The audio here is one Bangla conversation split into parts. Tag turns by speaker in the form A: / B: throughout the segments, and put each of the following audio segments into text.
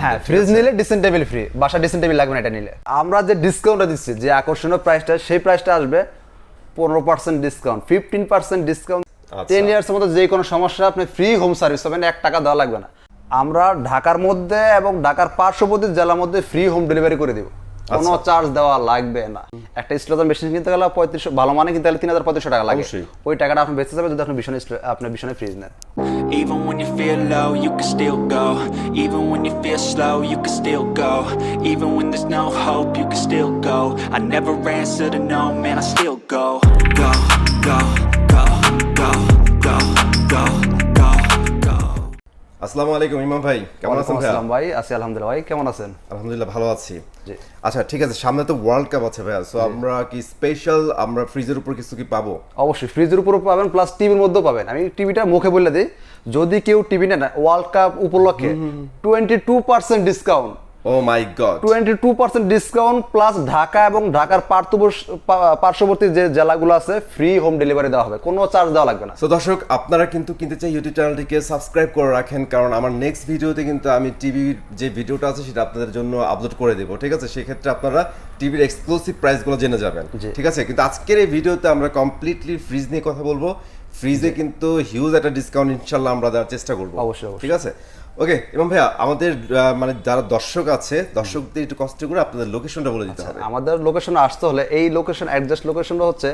A: হ্যাঁ, ফ্রিজ নিলে ড্রেসিং টেবিল ফ্রি, বাসা ড্রেসিং টেবিল লাগবে না এটা নিলে। আমরা যে ডিসকাউন্টটা দিচ্ছি, যে আকর্ষণীয় প্রাইসটা, সেই প্রাইসটা আসবে 15% ডিসকাউন্ট, 15% ডিসকাউন্ট। 10 ইয়ার্সের মধ্যে যে কোনো সমস্যা আপনি ফ্রি হোম সার্ভিস পাবেন, 1 টাকা দেওয়া লাগবে না। আমরা ঢাকার মধ্যে এবং ঢাকার পার্শ্ববর্তী জেলার মধ্যে ফ্রি হোম ডেলিভারি করে দেব, কোনো চার্জ দেওয়া লাগবে না। একটা স্টোরেজ মেশিন কিনতে গেলে 3500, ভালো মানে কিনতে গেলে 3500 টাকা লাগে। ওই টাকাটা আপনি বেঁচে যাবে যদি আপনি আপনার বিছানায় ফ্রিজ নেন।
B: Even when you feel low, you can still go. Even when you feel slow, you can still go. Even when there's no hope, you can still go. I never answer to no, man, I still go. Go, go, go, go, go, go, go, go.
C: আসসালামু আলাইকুম ইমাম ভাই, কেমন আছেন?
A: আসসালাম ভাই, আছি আলহামদুলিল্লাহ। ভাই কেমন আছেন?
C: আলহামদুলিল্লাহ ভালো আছি। আচ্ছা ঠিক আছে, সামনে তো ওয়ার্ল্ড কাপ আছে ভাইয়া, সো আমরা কি স্পেশাল আমরা ফ্রিজের উপর কিছু কি পাবো?
A: অবশ্যই ফ্রিজের উপরও পাবেন, প্লাস টিভির মধ্যেও পাবেন। আমি টিভিটা মুখে বলে দিই, যদি কেউ টিভি নেন ওয়ার্ল্ড কাপ উপলক্ষে 22% ডিসকাউন্ট।
C: ও মাই গড,
A: 22% ডিসকাউন্ট প্লাস ঢাকা এবং ঢাকার পার্শ্ববর্তী যে জেলাগুলো আছে ফ্রি হোম ডেলিভারি দেওয়া হবে, কোনো চার্জ দেওয়া লাগবে না।
C: সো দর্শক, আপনারা কিন্তু কিনতে চাই ইউটিউব চ্যানেলটিকে সাবস্ক্রাইব করে রাখেন, কারণ আমার নেক্সট ভিডিওতে কিন্তু আমি টিভির যে ভিডিওটা আছে সেটা আপনাদের জন্য আপলোড করে দেবো, ঠিক আছে? সেক্ষেত্রে আপনারা টিভির এক্সক্লুসিভ প্রাইসগুলো জেনে যাবেন, ঠিক আছে? কিন্তু আজকের এই ভিডিওতে আমরা কমপ্লিটলি ফ্রিজ নিয়ে কথা বলবো। ফ্রিজে কিন্তু হিউজ একটা ডিসকাউন্ট ইনশাল্লাহ আমরা দেওয়ার চেষ্টা করবো,
A: অবশ্যই,
C: ঠিক আছে? ওকে এবং ভাইয়া, আমাদের মানে যারা দর্শক আছে, দর্শকদের একটু কষ্ট করে আপনাদের লোকেশনটা বলে দিতে হবে।
A: আমাদের লোকেশনে আসতে হলে, এই লোকেশন অ্যাডজাস্ট লোকেশনটা হচ্ছে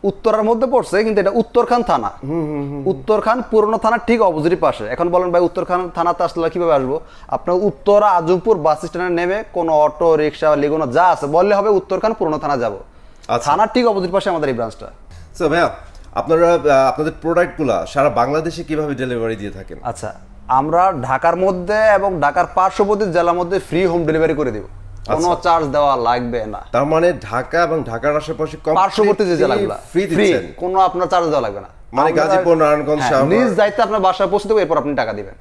A: উত্তরার মধ্যে পড়ছে, কিন্তু এটা উত্তরখান থানা। উত্তরখান পুরনো থানার ঠিক অপোজিট পাশে। এখন বলেন ভাই উত্তরখান থানাতে আসলে কিভাবে আসবো? আপনার উত্তরা আজমপুর বাস স্ট্যান্ডে নেমে কোনো অটো রিক্সা লিগুনো যা আছে বললে হবে উত্তরখান পুরনো থানা যাবো। থানার ঠিক অপোজিট পাশে আমাদের এই ব্রাঞ্চটা।
C: সো ভাইয়া, আপনারা আপনাদের প্রোডাক্টগুলো সারা বাংলাদেশে কিভাবে ডেলিভারি দিয়ে থাকেন?
A: আচ্ছা, আমরা ঢাকার মধ্যে এবং ঢাকার পার্শ্ববর্তী জেলার মধ্যে ফ্রি হোম ডেলিভারি করে দেব, কোনো চার্জ দেওয়া লাগবে না।
C: তার মানে ঢাকা এবং ঢাকার আশেপাশে
A: পার্শ্ববর্তী যে জেলাগুলো
C: ফ্রি দিচ্ছেন,
A: কোনো আপনার চার্জ দেওয়া লাগবে না।
C: মানে গাজীপুর, নারায়ণগঞ্জ,
A: নিজ দায়িত্বে আপনার বাসায় পৌঁছে দেবো, এরপর আপনি টাকা দিবেন।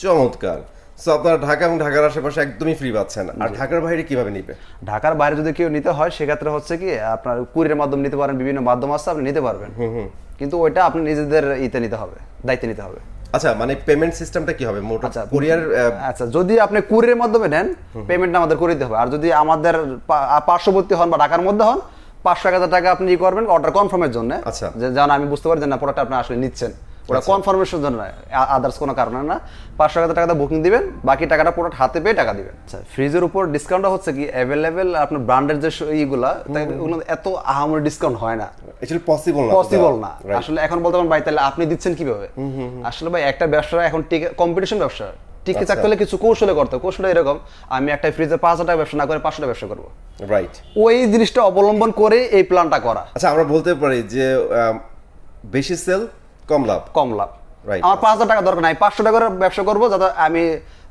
C: চমৎকার। সো আপনারা ঢাকা এবং ঢাকার আশেপাশে একদমই ফ্রি পাচ্ছেন। আর ঢাকার বাইরে কিভাবে নিবে?
A: ঢাকার বাইরে যদি কেউ নিতে হয় সেক্ষেত্রে হচ্ছে কি আপনার কুরিয়ারের মাধ্যমে নিতে পারেন, বিভিন্ন মাধ্যম আছে, আপনি নিতে পারবেন। কিন্তু ওইটা আপনি নিজেদের ইতে নিতে হবে, দায়িত্বে নিতে হবে।
C: আচ্ছা, মানে পেমেন্ট সিস্টেমটা কি হবে?
A: আচ্ছা,
C: কুরিয়ার।
A: আচ্ছা, যদি আপনি কুরিয়ারের মাধ্যমে নেন পেমেন্টটা আমাদের করে দিতে হবে। আর যদি আমাদের পার্শ্ববর্তী হন বা ঢাকার মধ্যে হন, 500-1000 টাকা আপনি ই করবেন অর্ডার কনফার্মের জন্য।
C: আচ্ছা,
A: যে যেন আমি বুঝতে পারি যে না প্রোডাক্ট আপনি আসলে নিচ্ছেন, ওটা কনফার্মেশনের জন্য না, আদার্স কোনো কারণে না। 500-1000 টাকা বুকিং দিবেন, বাকি টাকাটা প্রোডাক্ট হাতে পেয়ে টাকা দিবেন। আচ্ছা, ফ্রিজের উপর ডিসকাউন্টটা হচ্ছে কি অ্যাভেলেবেল আপনার ব্র্যান্ডের যে এইগুলা, ওগুলো এত আহামরি ডিসকাউন্ট হয় না,
C: অ্যাকচুয়ালি পসিবল না
A: আসলে। এখন বলতে পারেন ভাই তাহলে আপনি দিচ্ছেন কিভাবে? আসলে ভাই একটা ব্যবসা এখন কম্পিটিশন ব্যবসা, টিকে থাকতে হলে কিছু কৌশলে করতে হবে। কৌশলে এরকম, আমি একটা ফ্রিজে 5000 টাকা ব্যবসা না করে 500 টাকা ব্যবসা করবো,
C: রাইট?
A: ওই জিনিসটা অবলম্বন করে এই প্ল্যানটা করা।
C: আচ্ছা, আমরা বলতে পারি যে বেশি সেল কম লাভ।
A: আমার 5000 টাকা দরকার নাই, 500 টাকা করে ব্যবসা করবো, যাতে আমি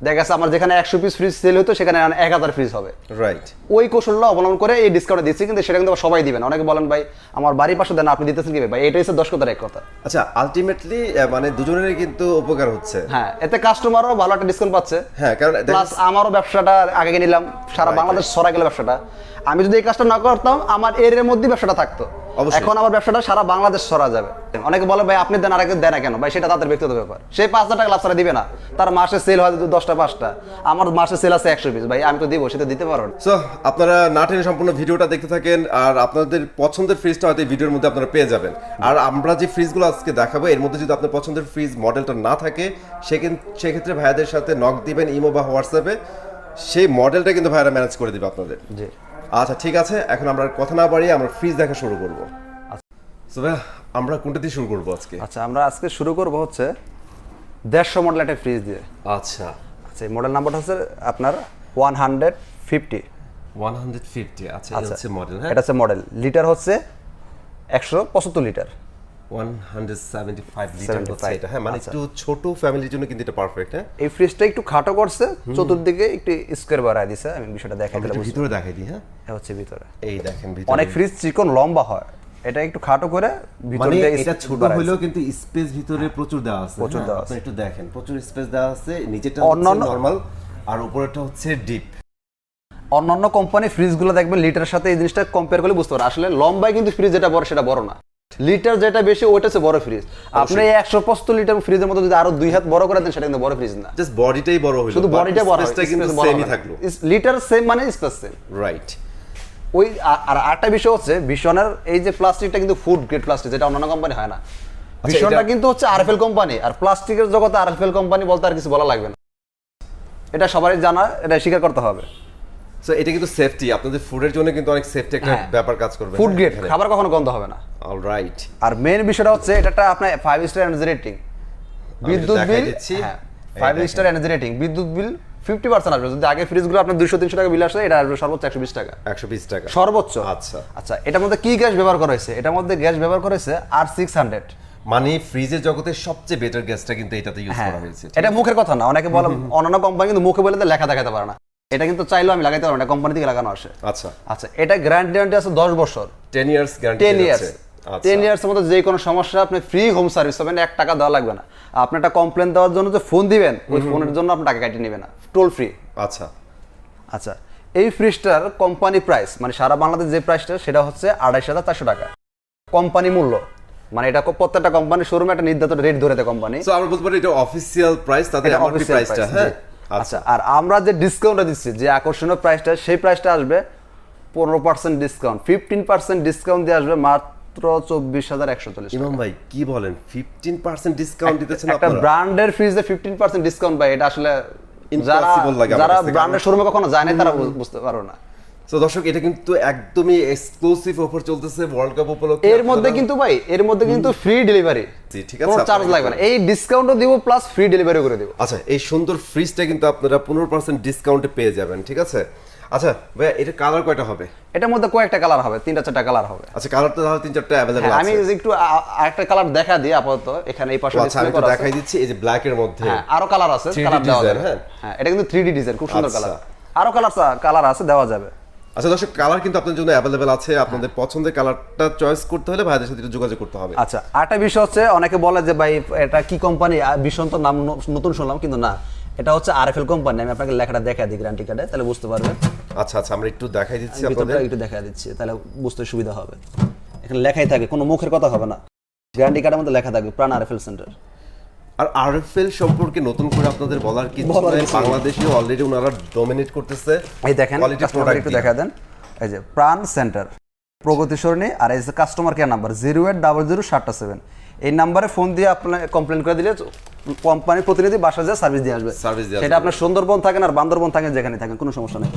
A: দেখা যাচ্ছে আমার যেখানে 100 পিস ফ্রিজ সেল হতো সেখানে 1000 ফ্রিজ হবে,
C: রাইট?
A: ওই কৌশলটা অবলম্বন করে এই ডিসকাউন্ট দিচ্ছি। কিন্তু সেটা কিন্তু সবাই দিবেন। অনেকে বলেন ভাই আমার বাড়ির পাশে দেন, আপনি দিতেছেন কি ভাই? এটা হচ্ছে 10 কথার এক কথা।
C: আচ্ছা, আলটিমেটলি মানে দুজনেরই কিন্তু উপকার হচ্ছে।
A: হ্যাঁ, এতে কাস্টমারও ভালো একটা ডিসকাউন্ট পাচ্ছে।
C: হ্যাঁ, কারণ
A: প্লাস আমারও ব্যবসাটা আগে নিলাম, সারা বাংলাদেশ ছড়া গেল ব্যবসাটা। আমি যদি এই কাজটা না করতাম আমার এর মধ্যে ব্যবসাটা থাকতো, এখন আমার ব্যবসাটা সারা বাংলাদেশ ছড়া যাবে। অনেকে বলে ভাই আপনি দেন, আরেকে দেন না কেন? ভাই সেটা তাদের ব্যক্তিগত ব্যাপার। সেই 5000 টাকা লাভ ছাড়া দিবে না, তার মাসে সেল হয় 10টা 5টা, আমার মাসে সেল আছে 100 পিস, ভাই আমি তো দিব, সেটা দিতে পারবো।
C: সো আপনারা না টেনে সম্পূর্ণ ভিডিওটা দেখতে থাকেন, আর আপনাদের পছন্দের ফ্রিজটা হয়তো এই ভিডিওর মধ্যে আপনারা পেয়ে যাবেন। আর আমরা যে ফ্রিজগুলো আজকে দেখাবো এর মধ্যে যদি আপনার পছন্দের ফ্রিজ মডেলটা না থাকে, সেক্ষেত্রে ভাইয়াদের সাথে নক দিবেন ইমো বা হোয়াটসঅ্যাপে, সেই মডেলটা কিন্তু ভাইয়ারা ম্যানেজ করে দিবে আপনাদের।
A: জি,
C: আচ্ছা ঠিক আছে, এখন আমরা কথা না বাড়িয়ে আমরা ফ্রিজ দেখা শুরু করবো। সো ভাইয়া, আমরা কোনটা দিয়ে শুরু করবো আজকে?
A: আচ্ছা, আমরা আজকে শুরু করবো হচ্ছে 150 মডেল একটা ফ্রিজ দিয়ে।
C: আচ্ছা,
A: এই মডেল নাম্বারটা হচ্ছে আপনার 150।
C: আচ্ছা, এটা হচ্ছে মডেল। হ্যাঁ,
A: এটা হচ্ছে মডেল। লিটার হচ্ছে 175 লিটার,
C: 175 লিটার হচ্ছে এটা। হ্যাঁ, মানে একটু ছোট ফ্যামিলির জন্য কিন্তু এটা পারফেক্ট। হ্যাঁ,
A: এই ফ্রিজটা একটু খাটো করছে, চতুর্দিকে একটু স্কয়ার বাড়ায় দিছে। আমি বিষয়টা দেখাই দিলাম,
C: ভিতরে দেখাই দিই। হ্যাঁ,
A: এটা হচ্ছে ভিতরে।
C: এই দেখেন, ভিতরে
A: অনেক ফ্রিজ চিকন লম্বা হয়, এটা একটু খাটো করে ভিতরে
C: মানে এটা ছোট হলেও কিন্তু স্পেস ভিতরে প্রচুর দেওয়া আছে। আপনি একটু দেখেন, প্রচুর স্পেস দেওয়া আছে। নিচেরটা হচ্ছে নরমাল আর উপরেরটা হচ্ছে ডিপ।
A: অন্যান্য কোম্পানি ফ্রিজগুলো দেখবেন লিটারের সাথে এই জিনিসটা কম্পেয়ার করলে বুঝতে পারবেন আসলে লম্বায় কিন্তু ফ্রিজ যেটা বড় সেটা বড় না। লিটার যেটা বেশি ওইটা হচ্ছে বড় ফ্রিজ। আপনি 175 লিটার ফ্রিজের মধ্যে যদি আরো 2 হাত বড় করে দেন সেটা কিন্তু বড় ফ্রিজ না,
C: জাস্ট বডিটাই বড় হলো,
A: শুধু বডিটা বড়,
C: স্পেসটা কিন্তু সেমই থাকলো।
A: লিটার সেম মানে স্পেস সেম,
C: রাইট।
A: ওই আর আরেকটা বিষয় হচ্ছে ভীষণের এই যে প্লাস্টিকটা কিন্তু ফুড গ্রেড প্লাস্টিক, যেটা অন্যান্য কোম্পানি হয় না। ভীষণটা কিন্তু হচ্ছে আরএফএল কোম্পানি, আর প্লাস্টিকের জগতে আরএফএল কোম্পানি বলতে আর কিছু বলা লাগবে না, এটা সবারই জানা, এটা স্বীকার করতে হবে।
C: সো এটা কিন্তু সেফটি, আপনাদের ফুডের জন্য কিন্তু অনেক সেফটি একটা ব্যাপার কাজ করবে।
A: ফুড গ্রেড খাবার কখনো গন্ধ হবে না।
C: অলরাইট।
A: আর মেইন বিষয়টা হচ্ছে এটা আপনার 5 স্টার এনার্জি রেটিং, বিদ্যুৎ বিল 5 স্টার এনার্জি রেটিং, বিদ্যুৎ বিল 50% আসবে। যদি আগে ফ্রিজগুলো আপনার 200-300 টাকা বিল আসে, এটা আসবে সর্বোচ্চ 120 টাকা।
C: 120 টাকা
A: সর্বোচ্চ।
C: আচ্ছা
A: আচ্ছা, এটার মধ্যে কি গ্যাস ব্যবহার করা হয়েছে? এটার মধ্যে গ্যাস ব্যবহার করা হয়েছে R600।
C: মানে ফ্রিজের জগতে সবচেয়ে বেটার গ্যাসটা কিন্তু এটাতে ইউজ করা হয়েছে।
A: এটা মুখের কথা না, অনেকে বলে অন্যান্য কোম্পানি কিন্তু মুখে বলে লেখা দেখাতে পারে না, এটা কিন্তু চাইলেও আমি লাগাইতে পারবো না, কোম্পানি থেকে লাগানো আসে।
C: আচ্ছা
A: আচ্ছা, এটা গ্যারান্টি আছে 10 বছর,
C: 10 ইয়ার্স গ্যারান্টি
A: 10 ইয়ার্স।
C: আছে।
A: 10 ইয়ার্সের মধ্যে যে কোনো সমস্যা আপনি ফ্রি হোম সার্ভিস পাবেন, 1 টাকা দেওয়া লাগবে না। আপনি একটা কমপ্লেন দেওয়ার জন্য যে ফোন দিবেন, ওই ফোনের জন্য আপনি টাকা কাটিয়ে নেবেন না, টোল ফ্রি।
C: আচ্ছা
A: আচ্ছা, এই ফ্রিজটার কোম্পানি প্রাইস মানে সারা বাংলাদেশ যে প্রাইসটা সেটা হচ্ছে 28,400 টাকা কোম্পানি মূল্য। মানে এটা প্রত্যেকটা কোম্পানির শোরুমে একটা নির্ধারিত রেট ধরে দেয় কোম্পানি।
C: সো আমরা বলতে পারি এটা অফিশিয়াল প্রাইস, তাদের এমআরপি প্রাইসটা। হ্যাঁ
A: আচ্ছা, আর আমরা যে ডিসকাউন্টটা দিচ্ছি, যে আকর্ষণীয় প্রাইসটা, সেই প্রাইসটা আসবে 15% ডিসকাউন্ট, 15% ডিসকাউন্ট দিয়ে আসবে মাত্র 24,140
C: ইমাম ভাই কি বলেন, 15% ডিসকাউন্ট দিতেছেন
A: একটা
C: আপনারা?
A: ব্র্যান্ডের ফ্রিজে 15% ডিসকাউন্ট ভাই, এটা আসলে যারা
C: Impossible লাগে আমার
A: যারা
C: কাছে।
A: ব্র্যান্ডের শোরুমে কখনো যায় না তারা বুঝতে পারো না।
C: সো দর্শক, এটা কিন্তু একদমই এক্সক্লুসিভ অফার চলতেছে ওয়ার্ল্ড কাপ উপলক্ষে।
A: এর মধ্যে কিন্তু ভাই, এর মধ্যে কিন্তু ফ্রি ডেলিভারি,
C: ঠিক আছে,
A: কোনো চার্জ লাগবে না। এই ডিসকাউন্টও দিব প্লাস ফ্রি ডেলিভারি করে দেব।
C: আচ্ছা, এই সুন্দর ফ্রিজটা কিন্তু আপনারা 15% ডিসকাউন্টে পেয়ে যাবেন, ঠিক আছে? আচ্ছা ভাইয়া, এটা কালার কয়টা হবে?
A: এটার মধ্যে কয়েকটা কালার হবে, 3-4টা কালার হবে।
C: আচ্ছা, কালার তো তাহলে 3-4টা अवेलेबल আছে।
A: আমি একটু আরেকটা কালার দেখা দিই আপাতত, এখানে এই পাশে
C: আচ্ছা, আমি
A: ডিসপ্লে
C: তো
A: করা আছে।
C: দেখাই দিচ্ছি, এই যে ব্ল্যাক এর মধ্যে
A: আরো কালার আছে,
C: 3D
A: কালার দেওয়া
C: design,
A: যাবে।
C: হ্যাঁ।
A: হ্যাঁ, এটা কিন্তু 3D ডিজাইন, খুব সুন্দর
C: আচ্ছা।
A: কালার। আরো কালার আছে, দেওয়া যাবে।
C: আচ্ছা দর্শক, কালার কিন্তু আপনাদের জন্য अवेलेबल আছে, আপনাদের পছন্দের কালারটা চয়েস করতে হলে ভাইদের সাথে যোগাযোগ করতে হবে।
A: আচ্ছা, আরেকটা বিষয় হচ্ছে, অনেকে বলে যে ভাই এটা কি কোম্পানি, ভীষণ তো নাম নতুন শুনলাম, কিন্তু না, এটা হচ্ছে আরএফএল কোম্পানি। আমি আপনাকে লেখাটা দেখা দিই গ্যারান্টি কার্ডে, তাহলে বুঝতে পারবেন।
C: আচ্ছা আচ্ছা, আমরা একটু দেখাই দিচ্ছি
A: আমি
C: আপনাদের।
A: ভিতরটা একটু দেখা দিচ্ছি, তাহলে বুঝতে সুবিধা হবে। এখানে লেখাই থাকে, কোনো মুখের কথা হবে না, গ্যারান্টি কার্ডের মধ্যে লেখা থাকবে প্রাণ আরএফএল সেন্টার।
C: আর আরএফএল সম্পর্কে নতুন করে আপনাদের বলার কিছু নাই, বাংলাদেশে অলরেডি ওনারা ডমিনেট করতেছে।
A: এই দেখেন, কাস্টমার একটু দেখা দেন, এই যে প্রাণ সেন্টার, প্রগতি সরণি, আর এই যে কাস্টমার কেয়ার নাম্বার 08000777, এই নাম্বারে ফোন দিয়ে আপনার কমপ্লেন করে দিলে কোম্পানির প্রতিনিধি বাসায় যা সার্ভিস দিয়ে আসবে। সেটা আপনার সুন্দরবন থাকেন আর বান্দরবন থাকেন, যেখানে থাকেন কোনো সমস্যা নেই।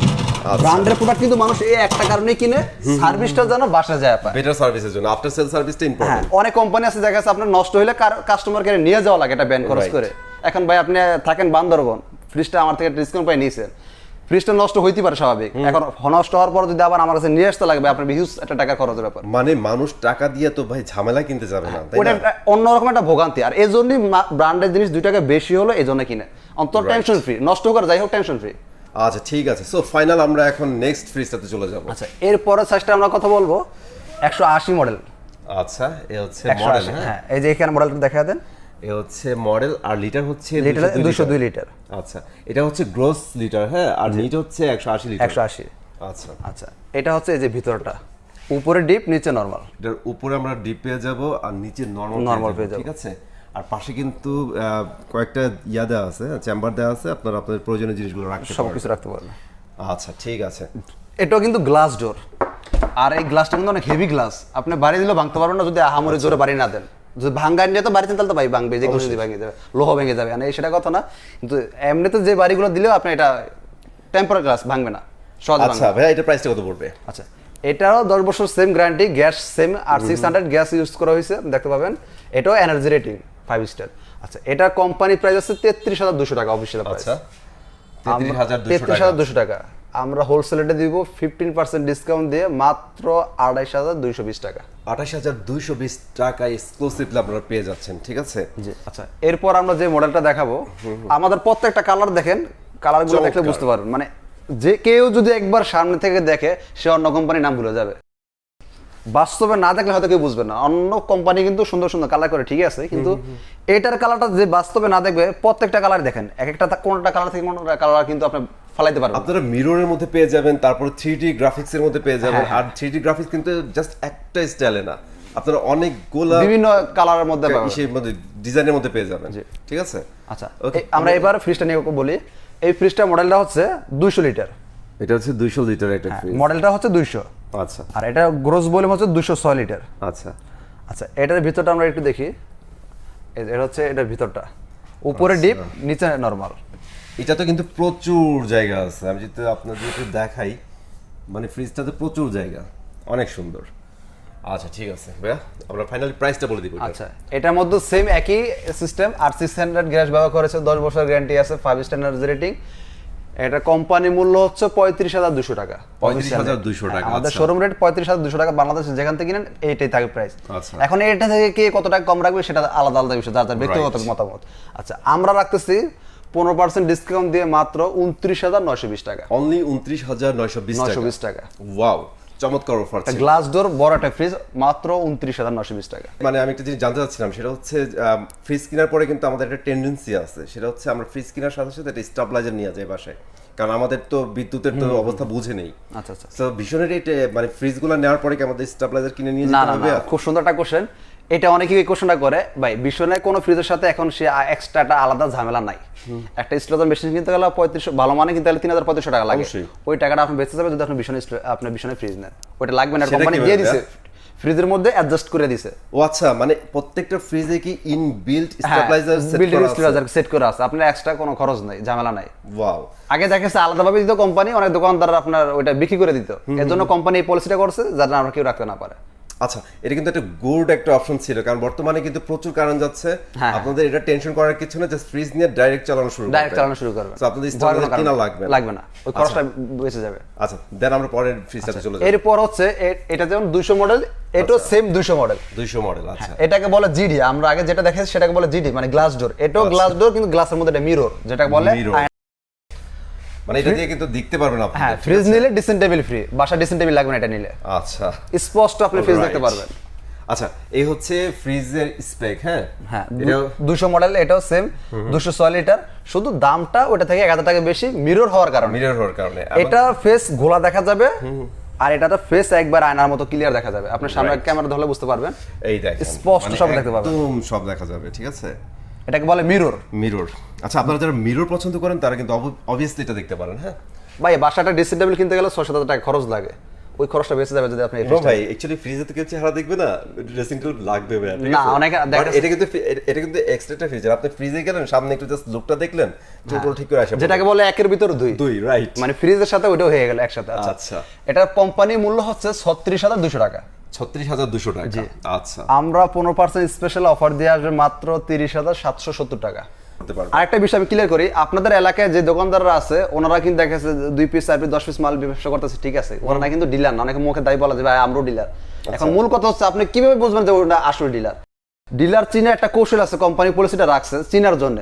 A: ব্র্যান্ডের প্রোডাক্ট কিন্তু মানুষ এই একটা কারণেই কিনে, সার্ভিসটা যেন বাসায় যায় পায়,
C: বেটার সার্ভিসের জন্য। আফটার সেল সার্ভিসটা
A: হ্যাঁ,
C: ইম্পর্টেন্ট।
A: অনেক কোম্পানি আছে দেখা যাচ্ছে আপনার নষ্ট হলে কাস্টমার কেয়ারে নিয়ে যাওয়া লাগে, এটা ব্যান খরচ করে। এখন ভাই আপনি থাকেন বান্দরবন, ফ্রিজটা আমার থেকে ডিসকাউন্ট পাই নিয়েছেন, ফ্রিজটা নষ্ট হইতে পারে স্বাভাবিক, এখন নষ্ট হওয়ার পর যদি আবার আমার কাছে নিয়ে আসতে লাগবে, আপনার হিউজ একটা টাকা খরচের ব্যাপার।
C: মানে মানুষ টাকা দিয়ে তো ভাই ঝামেলা কিনতে যাবে না, তাই
A: ওটা
C: না?
A: অন্যরকম একটা ভোগান্তি, আর এই জন্যই ব্র্যান্ডের জিনিস 2 টাকা বেশি হলো এই জন্য কিনে, অন্তর টেনশন ফ্রি, নষ্ট হোক আর যাই হোক টেনশন ফ্রি।
C: আচ্ছা ঠিক আছে, সো ফাইনাল আমরা এখন নেক্সট ফ্রিজটাতে চলে যাব।
A: আচ্ছা, এরপরে সাইজটা আমরা কথা বলবো 180 মডেল।
C: আচ্ছা, এ হচ্ছে মডেল।
A: হ্যাঁ, এই যে এখানে মডেলটা দেখা দেন,
C: এ হচ্ছে মডেল, আর লিটার হচ্ছে
A: 202 লিটার।
C: আচ্ছা, এটা হচ্ছে গ্রোস লিটার, হ্যাঁ, আর নিট হচ্ছে 180 লিটার।
A: 180।
C: আচ্ছা
A: আচ্ছা, এটা হচ্ছে এই যে ভিতরটা, উপরে ডিপ নিচে নরমাল।
C: এটার উপরে আমরা ডিপ পেয়ে যাব আর নিচে নরমাল পেয়ে যাব, ঠিক আছে? আর পাশে কিন্তু কয়েকটা ইয়া দেওয়া আছে, চেম্বার দেওয়া আছে, আপনারা আপনাদের প্রয়োজনীয় জিনিসগুলো রাখতে পারবেন,
A: সবকিছু রাখতে পারবেন।
C: আচ্ছা ঠিক আছে।
A: এটাও কিন্তু গ্লাস ডোর, আর এই গ্লাসটা কিন্তু অনেক হেভি গ্লাস, আপনি বাড়ি দিলেও ভাঙতে পারবেন না যদি আহামরি জোরে বাড়ি না দেন। যদি ভাঙ্গায় নিয়ে তো বাড়িতে তাহলে তো ভাই ভাঙবে, যে কোনো যদি ভেঙে যাবে, লোহ ভেঙে যাবে, মানে সেটা কথা না, কিন্তু এমনিতে যে বাড়িগুলো দিলেও আপনি এটা টেম্পার গ্লাস ভাঙবে না, সহজে ভাঙবে।
C: আচ্ছা ভাইয়া, এটা প্রাইসটা কত পড়বে?
A: আচ্ছা, এটাও 10 বছর সেম গ্যারান্টি, গ্যাস সেম, আর 600 গ্যাস ইউজ করা হয়েছে, দেখতে পাবেন। এটাও এনার্জি রেটিং 5 স্টার। আচ্ছা, এটা কোম্পানি প্রাইস আছে 33,200 টাকা, অফিশিয়াল প্রাইস।
C: আচ্ছা,
A: 33,200 টাকা। আমরা হোলসেলে দিব 15% ডিসকাউন্ট দিয়ে মাত্র 28,220 টাকা।
C: 28,220 টাকা এক্সক্লুসিভলি আপনারা পেয়ে যাচ্ছেন, ঠিক আছে?
A: জি। আচ্ছা, এরপর আমরা যে মডেলটা দেখাবো, আমাদের প্রত্যেকটা কালার দেখেন, কালারগুলো দেখলে বুঝতে পারবেন, মানে যে কেউ যদি একবার সামনে থেকে দেখে সে অন্য কোম্পানির নাম ভুলে যাবে, বাস্তবে না দেখলে হয়তো কেউ বুঝবে না। অন্য কোম্পানি কিন্তু সুন্দর সুন্দর কালার করে, ঠিক আছে, কিন্তু এটার কালারটা যে বাস্তবে না দেখবে, প্রত্যেকটা কালার দেখেন, এক একটা কোনটা কালার থেকে কোনটা কালার কিন্তু আপনি ফালাইতে পারবেন।
C: আপনারা মিররের মধ্যে পেয়ে যাবেন, তারপর 3D গ্রাফিক্সের মধ্যে পেয়ে যাবেন। আর 3D গ্রাফিক্স কিন্তু জাস্ট একটা স্টাইলে না, আপনারা অনেকগুলা
A: বিভিন্ন কালারের মধ্যে পাবেন,
C: ইসের মধ্যে ডিজাইনের মধ্যে পেয়ে যাবেন, ঠিক আছে।
A: আচ্ছা
C: Okay,
A: আমরা এবার ফ্রিজটা নিয়ে বলি। এই ফ্রিজটার মডেলটা হচ্ছে 200 লিটার।
C: এটা হচ্ছে 200 লিটার একটা ফ্রিজ।
A: মডেলটা হচ্ছে 200।
C: আচ্ছা
A: আর এটা গ্রোস ভলিউম হচ্ছে 206 লিটার।
C: আচ্ছা
A: আচ্ছা এটার ভিতরটা আমরা একটু দেখি। এটা হচ্ছে এটার ভিতরটা, উপরে ডিপ নিচে নরমাল।
C: এটা তো কিন্তু প্রচুর জায়গা আছে, আমি যদি আপনাদের একটু দেখাই, মানে ফ্রিজটাতে প্রচুর জায়গা, অনেক সুন্দর। আচ্ছা ঠিক আছে ভাইয়া, আমরা ফাইনালি প্রাইসটা বলে দিব।
A: আচ্ছা এটার মধ্যে সেম একই সিস্টেম, আর 600 গ্যাস ব্যবহার করেছে, 10 বছর গ্যারান্টি আছে, 5 স্টার এনার্জি রেটিং। এটা কোম্পানি মূল্য হচ্ছে 35,200 টাকা।
C: 35,200 টাকা।
A: আমাদের শোরুম রেট 35,200 টাকা, বাংলাদেশে যেখান থেকে কিনেন এইটাই থাকে প্রাইস।
C: আচ্ছা।
A: এখন এটা থেকে কে কত টাকা কম রাখবে সেটা আলাদা আলাদা বিষয়, যার যার ব্যক্তিগত মতামত। আচ্ছা আমরা রাখতেছি 15% ডিসকাউন্ট দিয়ে মাত্র 29,920 টাকা।
C: অনলি 29,920
A: টাকা।
C: ওয়াও, চমৎকার অফার।
A: গ্লাস ডোর বড় একটা ফ্রিজ মাত্র 29,920 টাকা।
C: মানে আমি একটা জিনিস জানতে চাচ্ছিলাম, সেটা হচ্ছে ফ্রিজ কেনার পরে কিন্তু আমাদের একটা টেন্ডেন্সি আছে, সেটা হচ্ছে আমরা ফ্রিজ কেনার সাথে সাথে একটা স্টেবিলাইজার নিয়ে যাই বাসায়, কারণ আমাদের তো বিদ্যুতের তো অবস্থা বুঝে নেই।
A: আচ্ছা আচ্ছা।
C: তো ভীষণের এই মানে ফ্রিজগুলো নেওয়ার পরে কি আমাদের স্টেবিলাইজার কিনে নিয়ে
A: না
C: যেতে
A: না
C: হবে?
A: না, খুব সুন্দর একটা কোশ্চেন। এটা অনেকেই এই কোশ্চেনটা করে, ভাই বিশ্বনের কোনো ফ্রিজের সাথে এখন সে এক্সট্রা একটা আলাদা ঝামেলা নাই। একটা স্টেবিলাইজার মেশিন কিনতে গেলে 3500, ভালো মানে কিনতে গেলে 3,3500 টাকা লাগে। ওই টাকাটা আপনি বেঁচে যাবে যদি আপনি বিশ্বনের ফ্রিজ নেন। ওইটা লাগবে না, কোম্পানি দিয়ে দিছে, ফ্রিজের মধ্যে অ্যাডজাস্ট করে দিছে।
C: ও আচ্ছা, মানে প্রত্যেকটা ফ্রিজে কি ইনবিল্ট স্টেবিলাইজার
A: সেট করা আছে, আপনার এক্সট্রা কোনো খরচ নাই, ঝামেলা নাই।
C: ওয়াও।
A: আগে দেখেছে আলাদাভাবে দিত কোম্পানি, অনেক দোকানদার আপনার ওইটা বিক্রি করে দিত, এর জন্য কোম্পানি এই পলিসিটা করছে যাতে আমরা কেউ রাখতে না পারে।
C: আচ্ছা, এটা কিন্তু একটা গুড একটা অপশন ছিল, কারণ বর্তমানে কিন্তু প্রচুর কারেন্ট যাচ্ছে।
A: হ্যাঁ।
C: আপনাদের এটা টেনশন করার কিছু না, জাস্ট ফ্রিজ নিয়ে ডাইরেক্ট চালানো শুরু করবেন। সো আপনাদের স্টেবিলাইজার কিনা
A: লাগবে না, ওই খরচটা বেঁচে যাবে।
C: আচ্ছা, দেন আমরা পরের ফ্রিজটাতে চলে যাব।
A: এরপর হচ্ছে এটা যেমন 200 মডেল, এটাও সেম 200 মডেল।
C: 200 মডেল। আচ্ছা,
A: এটাকে বলে জিডি, আমরা আগে যেটা দেখেছি সেটাকে বলে জিডি, মানে গ্লাস ডোর। এটাও গ্লাস ডোর, কিন্তু গ্লাসের মধ্যে একটা মিরর, যেটা বলে
C: মানে এটা দিয়ে কিন্তু দেখতে পারবেন আপনি।
A: হ্যাঁ, ফ্রিজ নিলে ড্রেসিং টেবিল ফ্রি, বাসা ড্রেসিং টেবিল লাগবে না এটা নিলে।
C: আচ্ছা,
A: স্পষ্ট আপনি ফ্রিজ দেখতে পারবেন।
C: আচ্ছা, এই হচ্ছে ফ্রিজের স্পেক। হ্যাঁ
A: হ্যাঁ, 200 মডেল, এটাও সেম 206 লিটার, শুধু দামটা ওটা থেকে 1000 টাকা বেশি মিরর হওয়ার কারণে। এটা ফেস ঘোলা দেখা যাবে, আর এটা তো ফেস একবার আয়নার মতো ক্লিয়ার দেখা যাবে। আপনি সামনে ক্যামেরা ধরলে বুঝতে পারবেন,
C: এই দেখেন
A: স্পষ্ট সব দেখতে পারবেন,
C: একদম সব দেখা যাবে। ঠিক আছে,
A: এটাকে বলে মিরর।
C: আচ্ছা, আপনারা যারা মিরর পছন্দ করেন তারা কিন্তু অবভিয়াসলি এটা দেখতে পারেন। হ্যাঁ
A: ভাই, বাসাটা ড্রেসিং টেবিল কিনতে গেলে 6,000 টাকা খরচ লাগে, ওই খরচটা বেঁচে যাবে যদি আপনি
C: ভাই অ্যাকচুয়ালি ফ্রিজে তো কেউ চেহারা দেখবে না, ড্রেসিং টেবিল লাগবে ভাই।
A: না, অনেক
C: এটা কিন্তু এক্সট্রা ফ্রিজ, আপনি ফ্রিজে গেলেন, সামনে একটু জাস্ট লুকটা দেখলেন, টোটাল ঠিক করে আসে,
A: যেটাকে বলে একের ভিতর দুই,
C: রাইট,
A: মানে ফ্রিজের সাথে ওইটাও হয়ে গেল একসাথে।
C: আচ্ছা,
A: এটার কোম্পানি মূল্য হচ্ছে 36,200 টাকা।
C: 36,200 টাকা। আচ্ছা,
A: আমরা 15% স্পেশাল অফার দিয়ে আসবে মাত্র 30,770 টাকা। আরেকটা বিষয় আমি ক্লিয়ার করি, আপনাদের এলাকায় যে দোকানদাররা আছে ওনারা কিন্তু দেখেছে 2 পিস 4 পিস 10 পিস মাল ব্যবসা করতেছে, ঠিক আছে, ওনারা কিন্তু ডিলার না। অনেকে মুখে দায়ী বলা যে ভাই আমরাও ডিলার। এখন মূল কথা হচ্ছে আপনি কিভাবে বুঝবেন যে ওটা আসলে ডিলার চিনার একটা কৌশল আছে, কোম্পানি পলিসিটা রাখছে চিনার জন্য।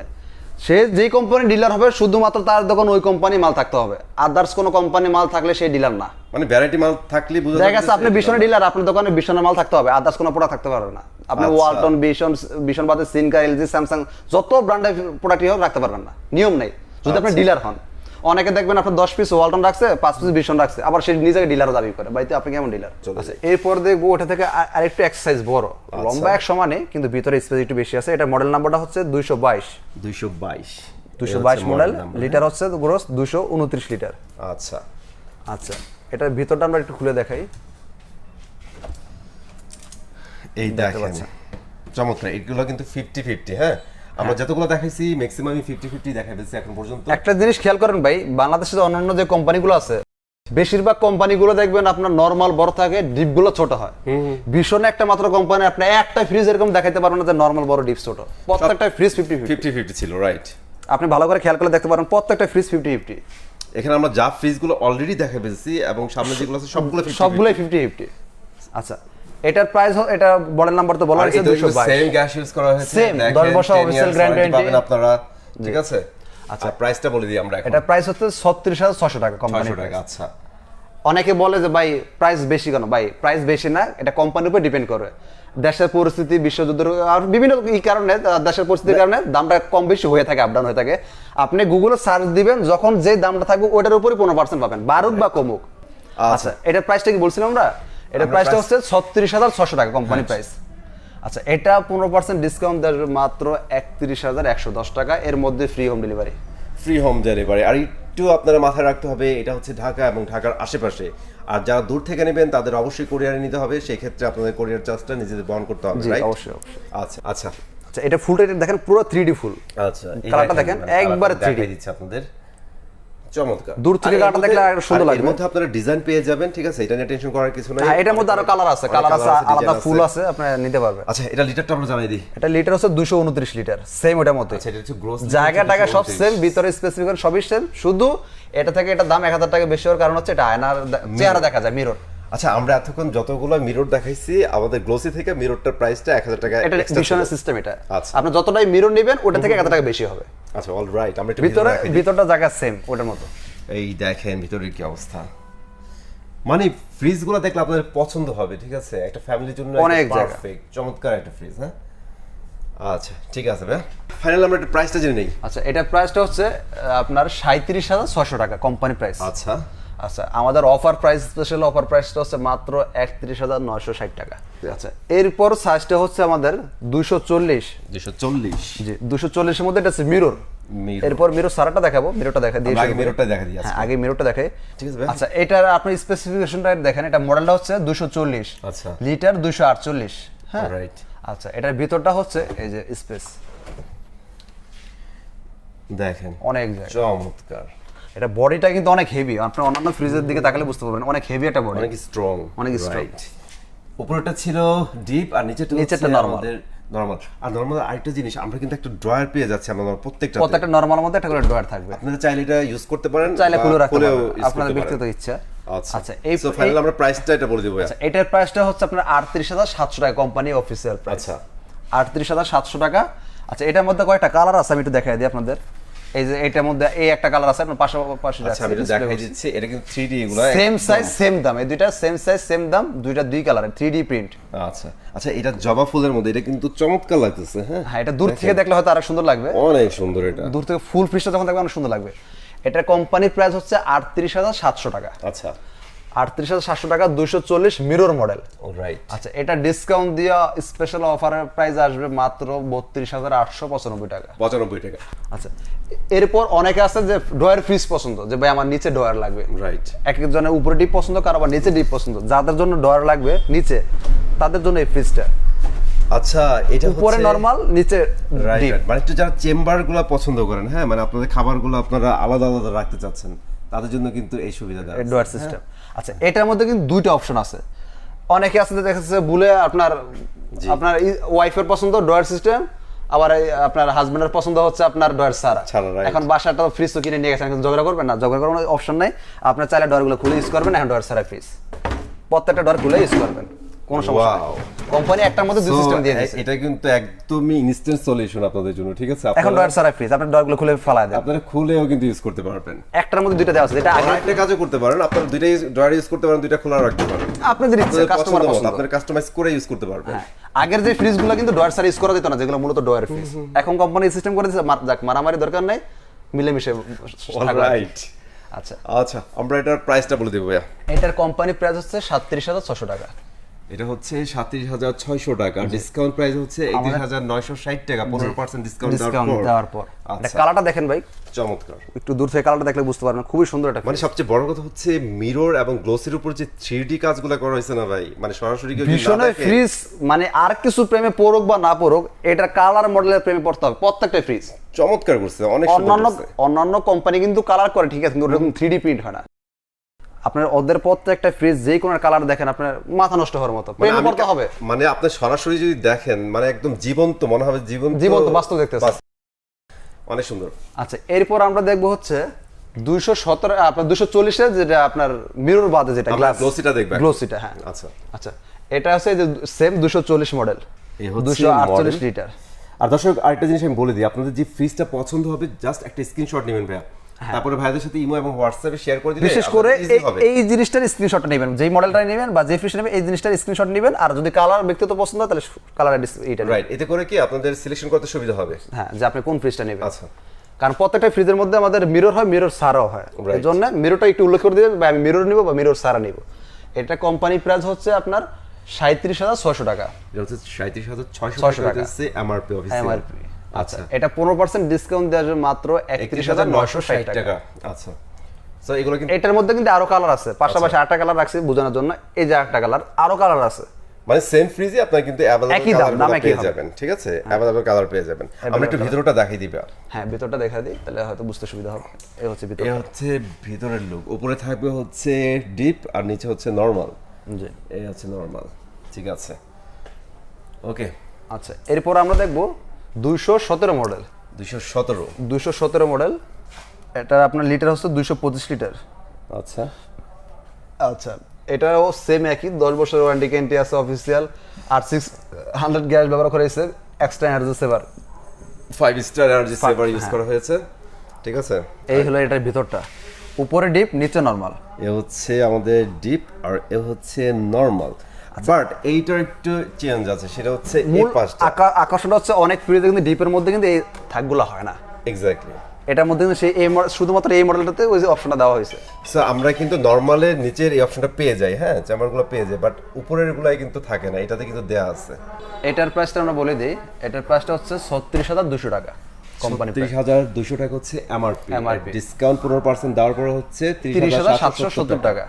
A: সে যেই কোম্পানি ডিলার হবে শুধুমাত্র তার দোকান ওই কোম্পানি মাল থাকতে হবে, আদার্স কোনো কোম্পানি মাল থাকলে সেই ডিলার না।
C: মানে ভ্যারাইটি মাল থাকলে বুঝা
A: দেখা গেছে আপনি বিশনের ডিলার, আপনার দোকানে বিশনের মাল থাকতে হবে, আদার্স কোনো প্রোডাক্ট থাকতে পারবে না। আপনি ওয়ালটন, বিশন বাদে সিনকা, এলজি, স্যামসাং যত ব্র্যান্ডের প্রোডাক্টই হোক রাখতে পারবেন না, নিয়ম নেই যদি আপনি ডিলার হন। অনেকে দেখবেন আপনার 10 পিস ওয়ালটন রাখছে, 5 পিস বিশন রাখছে, আবার সে নিজেকে ডিলারও দাবি করে, বাড়িতে আপনি কেমন ডিলার? আচ্ছা, এরপর দেখবো ওটা থেকে আরেকটু এক্সারসাইজ বড়, লম্বা এক সমানে, কিন্তু ভিতরে স্পেস একটু বেশি আছে। এটা মডেল নাম্বারটা হচ্ছে 222 মডেল, লিটার হচ্ছে গ্রোস 229 লিটার।
C: আচ্ছা
A: আচ্ছা, এটার ভিতরটা আমরা একটু খুলে দেখাই।
C: এই দেখেন চমৎকার, এগুলো কিন্তু 50-50। হ্যাঁ, আমরা যতগুলো দেখাইছি ম্যাক্সিমামই 50-50 দেখাইছি এখন পর্যন্ত।
A: একটা জিনিস খেয়াল করেন ভাই, বাংলাদেশে অন্যান্য যে কোম্পানিগুলো আছে বেশিরভাগ কোম্পানিগুলো দেখবেন আপনার নরমাল বড় থাকে, ডিপগুলো ছোট হয়। ভীষণ একটা মাত্র কোম্পানি আপনি একটা ফ্রিজ এরকম দেখাইতে পারবেন না যে নরমাল বড় ডিপ ছোট, প্রত্যেকটা ফ্রিজ 50-50
C: ছিল, রাইট।
A: আপনি ভালো করে খেয়াল করলে দেখতে পারেন প্রত্যেকটা ফ্রিজ 50-50।
C: এখানে আমরা যা ফ্রিজগুলো অলরেডি দেখা পেয়েছি এবং সামনে যেগুলো আছে
A: সবগুলোই 50-50। আচ্ছা, এটার প্রাইস, এটা মডেল নাম্বার তো বলা হয়েছে 222,
C: সেম গ্যাস ইউজ করা হয়েছে,
A: সেম 10 বছর অফিশিয়াল গ্যারান্টি
C: পাবেন আপনারা, ঠিক আছে। আচ্ছা, প্রাইসটা বলে দিই আমরা এখন।
A: এটা প্রাইস হচ্ছে 36,600 টাকা কোম্পানি টাকা।
C: আচ্ছা,
A: অনেকে বলে যে ভাই প্রাইস বেশি কেন? ভাই প্রাইস বেশি না, এটা কোম্পানির উপর ডিপেন্ড করে, দেশের পরিস্থিতি, বিশ্বযুদ্ধের আর বিভিন্ন কারণে, দেশের পরিস্থিতির কারণে দামটা কম বেশি হয়ে থাকে, আপ ডাউন হয়ে থাকে। আপনি গুগলে সার্চ দিবেন, যখন যে দামটা থাকবে ওটার উপরই 15% পাবেন, বাড়ুক বা কমুক। আচ্ছা, এটার প্রাইসটা কি বলছিলাম আমরা? এটা প্রাইসটা হচ্ছে 36,600 টাকা কোম্পানি প্রাইস। আচ্ছা এটা 15% ডিসকাউন্ট দেওয়া যাবে মাত্র 31,110 টাকা, এর মধ্যে free home delivery.
C: Free home delivery. আর একটু আপনারা মাথায় রাখতে হবে এটা হচ্ছে ঢাকা এবং ঢাকার আশেপাশে, আর যারা দূর থেকে নেবেন তাদের অবশ্যই কোরিয়ারে নিতে হবে, সেই ক্ষেত্রে আপনাদের কোরিয়ার চার্জটা নিজেদের বহন করতে হবে, রাইট?
A: অবশ্যই অবশ্যই।
C: আচ্ছা আচ্ছা
A: আচ্ছা এটা ফুলটা দেখেন পুরো 3D ফুল।
C: আচ্ছা
A: কালারটা দেখেন একবারে 3D
C: দিচ্ছে আপনাদের, চমৎকার।
A: দূর থেকে কালারটা দেখলে আরো সুন্দর লাগবে।
C: এর মধ্যে আপনারা ডিজাইন পেয়ে যাবেন, ঠিক আছে, এটা নিয়ে টেনশন করার কিছু নাই।
A: হ্যাঁ এটার মধ্যে আরো কালার আছে, আলাদা ফুল আছে, আপনি নিতে পারবেন।
C: আচ্ছা এটা লিটারটা আমরা জানাই দিই।
A: এটা লিটার হচ্ছে 229 লিটার, সেম ওটার মধ্যে।
C: আচ্ছা এটা হচ্ছে গ্রোস
A: জায়গা টাকা সব সেম, ভিতরে স্পেসিফিকেশন সবই সেম, শুধু এটা থেকে এটা দাম 1000 টাকা বেশি হওয়ার কারণ হচ্ছে এটা আয়নার চেহারা দেখা যায়, মিরর।
C: আচ্ছা আমরা এতক্ষণ যতগুলো মিরর দেখাইছি আমাদের গ্লোসি থেকে মিররটার প্রাইসটা 1000 টাকা
A: এটা ডিশনের সিস্টেম এটা।
C: আচ্ছা।
A: আপনি যতটাই মিরর নেবেন ওটা থেকে 1000 টাকা বেশি হবে।
C: আচ্ছা অলরাইট, আমরা একটু
A: ভিতরটা জায়গা সেম ওটার মতো।
C: এই দেখেন ভিতরের কি অবস্থা, মানে ফ্রিজগুলো দেখলে আপনাদের পছন্দ হবে, ঠিক আছে, একটা ফ্যামিলির জন্য
A: অনেক
C: পারফেক্ট চমৎকার একটা ফ্রিজ। হ্যাঁ আচ্ছা ঠিক আছে ভাই, ফাইনাল আমরা একটু প্রাইসটা জেনে নেই।
A: আচ্ছা এটার প্রাইসটা হচ্ছে আপনার 37,600 টাকা কোম্পানি প্রাইস।
C: আচ্ছা
A: আচ্ছা আমাদের অফার প্রাইস, স্পেশাল অফার প্রাইসটা হচ্ছে মাত্র 31,960 টাকা। আচ্ছা এরপর সাইজটা হচ্ছে আমাদের 240।
C: জি
A: 240 এর মধ্যে এটা হচ্ছে মিরর। এরপর মিরর সারাটা দেখাবো, মিররটা দেখা দিয়ে
C: আগে মিররটা দেখা দিই।
A: হ্যাঁ আগে মিররটা দেখাই,
C: ঠিক আছে ভাই।
A: আচ্ছা এটার আপনি স্পেসিফিকেশনটা দেখেন, এটা মডেলটা হচ্ছে 240,
C: আচ্ছা
A: লিটার 248। হ্যাঁ
C: রাইট।
A: আচ্ছা এটার ভিতরটা হচ্ছে এই যে স্পেস
C: দেখেন
A: অনেক জায়গা,
C: চমৎকার।
A: এটা বডিটা কিন্তু অনেক হেভি, আপনি অন্যান্য ফ্রিজের দিকে তাকালে বুঝতে পারবেন অনেক হেভি একটা বডি,
C: অনেক স্ট্রং,
A: অনেক স্ট্রং।
C: উপরেরটা ছিল ডিপ আর নিচেরটা নরমাল। নরমাল আর নরমাল আরেকটা জিনিস, আমরা কিন্তু একটা ড্রয়ার পেয়ে যাচ্ছি আমরা প্রত্যেকটা
A: নরমাল মধ্যে একটা করে ড্রয়ার থাকবে,
C: আপনারা চাইলে এটা ইউজ করতে পারেন,
A: চাইলে খুলে রাখতে পারেন আপনাদের ব্যক্তিগত ইচ্ছা।
C: আচ্ছা এই সো ফাইনাল আমরা প্রাইসটা এটা বলে দেব।
A: আচ্ছা এটার প্রাইসটা হচ্ছে আপনার 38,700 টাকা কোম্পানি অফিসিয়াল প্রাইস।
C: আচ্ছা
A: 38,700 টাকা। আচ্ছা এটার মধ্যে কয়টা কালার আছে আমি একটু দেখাই দিই আপনাদের। এই যে এটার মধ্যে এই একটা কালার আছে, আপনার পাশাপাশি
C: আচ্ছা আমি এটা দেখাই দিচ্ছি, এটা কিন্তু 3D, এগুলো
A: সেম সাইজ সেম দাম, এই দুইটা সেম সাইজ সেম দাম, দুইটা দুই কালারের 3D প্রিন্ট।
C: আচ্ছা আচ্ছা এটা জবা ফুলের মধ্যে, এটা কিন্তু চমৎকার লাগতেছে। হ্যাঁ
A: হ্যাঁ এটা দূর থেকে দেখলে হয়তো আরো সুন্দর লাগবে,
C: অনেক সুন্দর, এটা
A: দূর থেকে ফুল পিসটা যখন দেখবে অনেক সুন্দর লাগবে। এটার কোম্পানির প্রাইস হচ্ছে 38,700 টাকা।
C: আচ্ছা
A: 38,700 টাকা, 240 মিরর মডেল।
C: অলরাইট।
A: আচ্ছা এটা ডিসকাউন্ট দিয়ে স্পেশাল অফারের প্রাইস আসবে মাত্র 32,895 টাকা।
C: 95 টাকা।
A: আচ্ছা এরপর অনেকে আছে যে ডয়ার ফ্রিজ পছন্দ, যে ভাই আমার নিচে ডয়ার লাগবে,
C: রাইট।
A: এক একজনের উপরে ডিপ পছন্দ, কারো আবার নিচে ডিপ পছন্দ, যাদের জন্য ডয়ার লাগবে নিচে তাদের জন্য এই ফ্রিজটা।
C: আচ্ছা এটা
A: উপরে নরমাল নিচে ডিপ,
C: মানে একটু যারা চেম্বারগুলো পছন্দ করেন, হ্যাঁ মানে আপনাদের খাবারগুলো আপনারা আলাদা আলাদা রাখতে চাচ্ছেন, তাদের জন্য কিন্তু এই সুবিধা দেওয়া আছে
A: ডয়ার সিস্টেম। আচ্ছা এটার মধ্যে কিন্তু দুইটা অপশন আছে, অনেকে আছে দেখা যাচ্ছে বলে আপনার ওয়াইফের পছন্দ ডয়ার সিস্টেম, আবার আপনার হাজবেন্ডের পছন্দ হচ্ছে আপনার ডয়ার ছাড়া। এখন বাসাটা ফ্রিজ তো কিনে নিয়ে গেছেন, ঝগড়া করবেন না, ঝগড়া করার অপশন নাই, আপনার চাইলে ডয়ারগুলো খুলে ইউজ করবেন, এখন ডয়ার ছাড়া ফ্রিজ প্রত্যেকটা ডয়ার খুলে ইউজ করবেন, কোনো সমস্যা নেই। কোম্পানি একটার মধ্যে দুই সিস্টেম দিয়ে দিয়েছে,
C: এটা কিন্তু একদমই ইনস্ট্যান্ট সলিউশন আপনাদের জন্য, ঠিক আছে।
A: এখন ডয়ার ছাড়া ফ্রিজ আপনি ডয়ারগুলো খুলে ফেলায় দেন,
C: আপনারা খুলেও কিন্তু ইউজ করতে পারবেন,
A: একটার মধ্যে দুইটা দেওয়া আছে, এটা আগে
C: একটা কাজও করতে পারেন, আপনারা দুইটাই ডয়ার ইউজ করতে পারেন, দুইটা খোলা রাখতে পারেন,
A: আপনাদের ইচ্ছা, কাস্টমার পছন্দ,
C: আপনারা কাস্টমাইজ করে ইউজ করতে পারবেন।
A: আগের যে ফ্রিজগুলো কিন্তু ডয়ার ছাড়া ইউজ করা যেত না, যেগুলো মূলত ডয়ার ফ্রিজ, এখন কোম্পানি সিস্টেম করে দিয়েছে, যাক মারামারি দরকার নাই, মিলেমিশে।
C: অলরাইট।
A: আচ্ছা
C: আচ্ছা আমরা এটার প্রাইসটা বলে দেব ভাইয়া।
A: এটার কোম্পানি প্রাইস হচ্ছে 37,600 টাকা।
C: এটা হচ্ছে 37,600 টাকা, ডিসকাউন্ট প্রাইস হচ্ছে 31,960 টাকা, 15% ডিসকাউন্ট দেওয়ার পর।
A: এটা কালারটা দেখেন ভাই,
C: চমৎকার।
A: একটু দূর থেকে কালারটা দেখলে বুঝতে পারবেন, খুবই সুন্দর একটা।
C: মানে সবচেয়ে বড় কথা হচ্ছে মিরর এবং গ্লোসির উপর যে 3D কাজগুলো করা হয়েছে না ভাই, মানে সরাসরি কেউ
A: ভীষণ ফ্রিজ, মানে আর কিছু প্রেমে পড়ুক বা না পড়ুক, এটার কালার মডেলের প্রেমে পড়তে হবে প্রত্যেকটা ফ্রিজ।
C: চমৎকার করছে, অনেক সুন্দর করছে।
A: অন্যান্য কোম্পানি কিন্তু কালার করে ঠিক আছে, কিন্তু ওরকম 3D প্রিন্ট হয় না। আপনার ওদের প্রত্যেকটা ফ্রিজ যে কোনো কালার দেখেন আপনার মাথা নষ্ট হওয়ার মতো, প্রেমে পড়তে হবে।
C: মানে আপনি সরাসরি যদি দেখেন মানে একদম জীবন্ত মনে হবে, জীবন্ত
A: বাস্তব দেখতেছেন,
C: অনেক সুন্দর।
A: আচ্ছা এরপর আমরা দেখবো হচ্ছে 217 আপনার 240 এর যেটা আপনার মিরর বাদে যেটা গ্লাস
C: গ্লোসিটা দেখবেন,
A: গ্লোসিটা। হ্যাঁ
C: আচ্ছা
A: আচ্ছা এটা আছে যে সেম 240 মডেল, 248 লিটার।
C: আর দর্শক আরেকটা জিনিস আমি বলে দিই, আপনাদের যে ফ্রিজটা পছন্দ হবে জাস্ট একটা স্ক্রিনশট নেবেন ভাইয়া, তারপরে ভাইদের সাথে ইমো এবং হোয়াটসঅ্যাপে শেয়ার করে দিলে,
A: বিশেষ করে এই জিনিসটার স্ক্রিনশটটা নেবেন, যেই মডেলটা নেবেন বা যে ফ্রিজটা নেবেন এই জিনিসটার স্ক্রিনশট নেবেন, আর যদি কালার ব্যক্তিগত পছন্দ হয় তাহলে কালার এইটা
C: রাইট, এতে করে কি আপনাদের সিলেকশন করতে সুবিধা হবে,
A: হ্যাঁ যে আপনি কোন ফ্রিজটা নেবেন।
C: আচ্ছা
A: কারণ প্রত্যেকটা ফ্রিজের মধ্যে আমাদের মিরর হয়, মিরর সারাও হয়, এর জন্য মিররটা একটু উল্লেখ করে দিবেন, বা আমি মিরর নিব বা মিরর সারা নিব, এটা কোম্পানি প্রাইস হচ্ছে আপনার 37,600 টাকা।
C: এটা হচ্ছে 37,600
A: 600
C: টাকা হচ্ছে এমআরপি অফিসিয়াল।
A: এমআরপি। আচ্ছা, এটা 15% ডিসকাউন্ট দেওয়া যাবে মাত্র 31,960 টাকা।
C: আচ্ছা, সো এগুলো কিন্তু
A: এটার মধ্যে কিন্তু আরো কালার আছে, পাশাপাশি আরেকটা কালার রাখছি বোঝানোর জন্য। এই যে আরেকটা কালার, আরো কালার আছে,
C: মানে সেম ফ্রিজে আপনারা কিন্তু
A: একই দাম,
C: অ্যাভেলেবল
A: দাম
C: কালার
A: একই
C: পেয়ে
A: হবে।
C: যাবেন, ঠিক আছে? অ্যাভেলেবল কালার পেয়ে যাবেন। আমরা একটু ভিতরটা দেখাই দিবা।
A: হ্যাঁ, ভিতরটা দেখা দিই, তাহলে হয়তো বুঝতে সুবিধা হবে। এই হচ্ছে ভিতর,
C: এই হচ্ছে ভিতরের লুক। উপরে থাকবে হচ্ছে ডিপ আর নিচে হচ্ছে নরমাল।
A: জি,
C: এই হচ্ছে নরমাল, ঠিক আছে, ওকে।
A: আচ্ছা, এরপর আমরা দেখব 217 মডেল।
C: 217
A: মডেল, এটা আপনার লিটার হচ্ছে 225 লিটার।
C: আচ্ছা
A: আচ্ছা, এটাও সেম একই, 10 বছর ওয়ারেন্টি গ্যারান্টি আছে অফিসিয়াল। আর 600 গ্যাস ব্যবহার করেছে, extra energy saver,
C: 5 star energy saver use করা হয়েছে, ঠিক আছে।
A: এই হলো এটার ভিতরটা, উপরে ডিপ নিচে নরমাল।
C: এ হচ্ছে আমাদের ডিপ আর এ হচ্ছে নরমাল, বাট এইটার একটু চেঞ্জ আছে, সেটা হচ্ছে এই পাশটা।
A: আকর্ষণটা হচ্ছে অনেক ফ্রিজে কিন্তু ডিপের মধ্যে কিন্তু এই থাকগুলো হয় না।
C: এক্স্যাক্টলি,
A: এটার মধ্যে কিন্তু সেই শুধুমাত্র এই মডেলটাতে ওই যে অপশনটা দেওয়া হয়েছে।
C: সো আমরা কিন্তু নরমালের নিচের এই অপশনটা পেয়ে যাই, হ্যাঁ, চেম্বারগুলো পেয়ে যাই, বাট উপরের গুলাই কিন্তু থাকে না, এটাতে কিন্তু দেয়া আছে।
A: এটার প্রাইসটা আমরা বলে দিই, এটার প্রাইসটা হচ্ছে 36,200 টাকা কোম্পানি।
C: 30,200 টাকা হচ্ছে এমআরপি,
A: MRP
C: ডিসকাউন্ট 15% দেওয়ার পরে হচ্ছে
A: 30,770 টাকা।